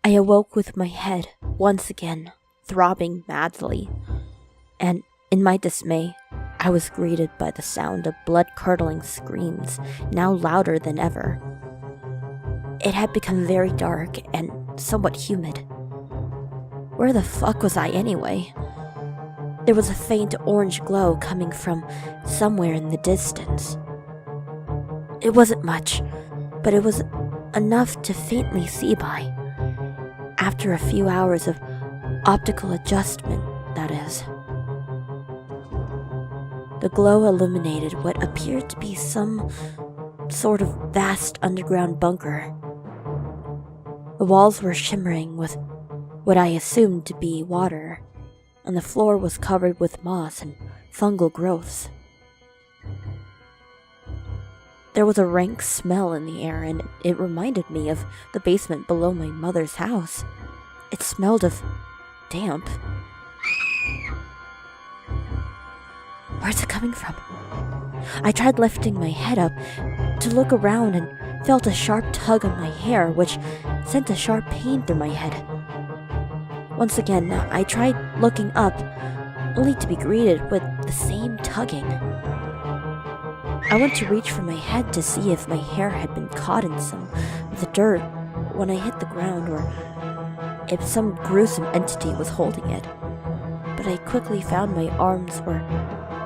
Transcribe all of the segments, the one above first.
I awoke with my head once again throbbing madly, and in my dismay, I was greeted by the sound of blood-curdling screams, now louder than ever. It had become very dark and somewhat humid. Where the fuck was I anyway? There was a faint orange glow coming from somewhere in the distance. It wasn't much, but it was enough to faintly see by. After a few hours of optical adjustment, that is. The glow illuminated what appeared to be some sort of vast underground bunker. The walls were shimmering with what I assumed to be water, and the floor was covered with moss and fungal growths. There was a rank smell in the air, and it reminded me of the basement below my mother's house. It smelled of damp. Where's it coming from? I tried lifting my head up to look around and felt a sharp tug on my hair, which sent a sharp pain through my head. Once again, I tried looking up, only to be greeted with the same tugging. I went to reach for my head to see if my hair had been caught in some of the dirt when I hit the ground, or if some gruesome entity was holding it. But I quickly found my arms were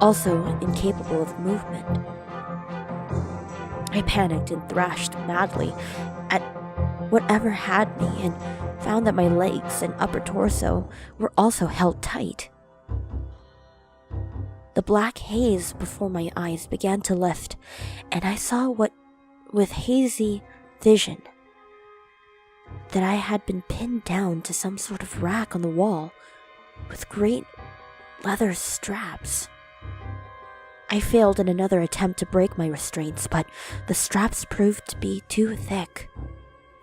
also incapable of movement. I panicked and thrashed madly at whatever had me, and found that my legs and upper torso were also held tight. The black haze before my eyes began to lift, and I saw what, with hazy vision, that I had been pinned down to some sort of rack on the wall with great leather straps. I failed in another attempt to break my restraints, but the straps proved to be too thick.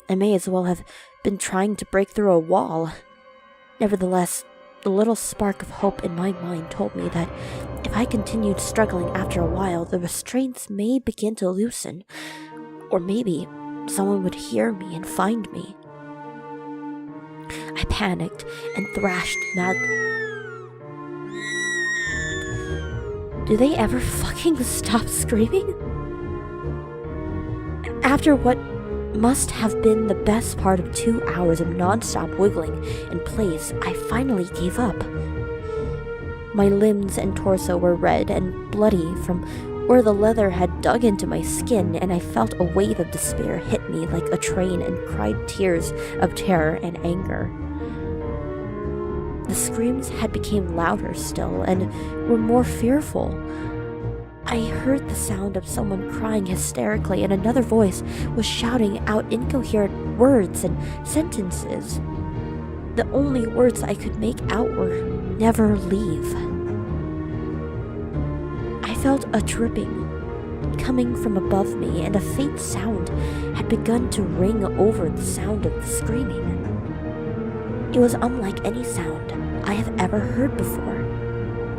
I may as well have been trying to break through a wall. Nevertheless, the little spark of hope in my mind told me that if I continued struggling after a while, the restraints may begin to loosen, or maybe someone would hear me and find me. I panicked and thrashed madly. Do they ever fucking stop screaming? After what must have been the best part of 2 hours of non-stop wiggling in place, I finally gave up. My limbs and torso were red and bloody from where the leather had dug into my skin, and I felt a wave of despair hit me like a train and cried tears of terror and anger. The screams had become louder still and were more fearful. I heard the sound of someone crying hysterically, and another voice was shouting out incoherent words and sentences. The only words I could make out were, "Never leave." I felt a dripping coming from above me, and a faint sound had begun to ring over the sound of the screaming. It was unlike any sound I have ever heard before.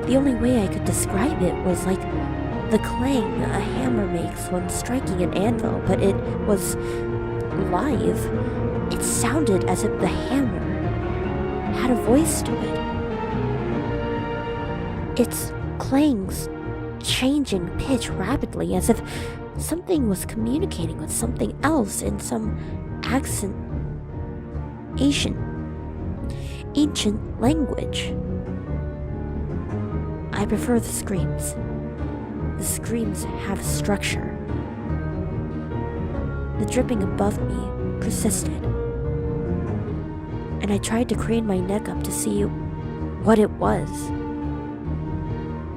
The only way I could describe it was like the clang a hammer makes when striking an anvil, but it was live. It sounded as if the hammer had a voice to it. Its clangs changing pitch rapidly, as if something was communicating with something else in some ancient language. I prefer the screams. The screams have structure. The dripping above me persisted, and I tried to crane my neck up to see what it was.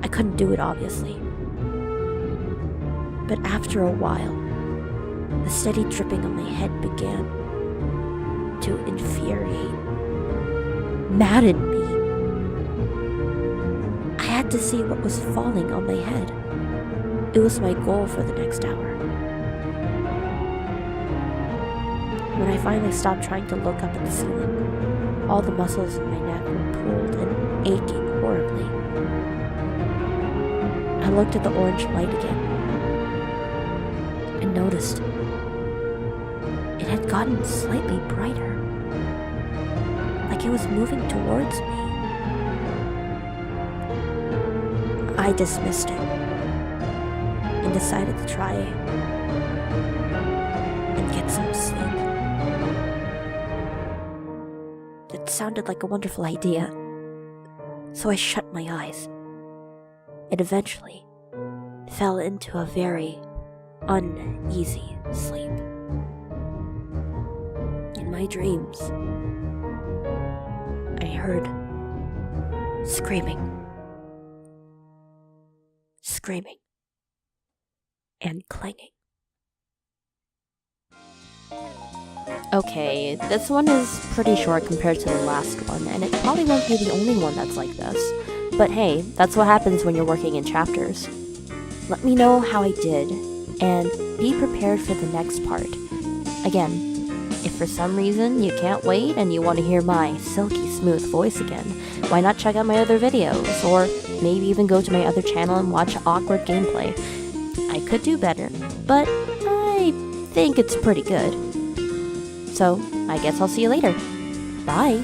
I couldn't do it, obviously. But after a while, the steady dripping on my head began to infuriate, madden me. I had to see what was falling on my head. It was my goal for the next hour. When I finally stopped trying to look up at the ceiling, all the muscles in my neck were pulled and aching horribly. I looked at the orange light again and noticed it had gotten slightly brighter. like it was moving towards me. I dismissed it and decided to try and get some sleep. It sounded like a wonderful idea, so I shut my eyes and eventually fell into a very uneasy sleep. In my dreams, I heard screaming, and clanging. Okay, this one is pretty short compared to the last one, and it probably won't be the only one that's like this. But hey, that's what happens when you're working in chapters. Let me know how I did, and be prepared for the next part. Again, if for some reason you can't wait and you want to hear my silky smooth voice again, why not check out my other videos, or maybe even go to my other channel and watch awkward gameplay. I could do better, but I think it's pretty good. So, I guess I'll see you later. Bye!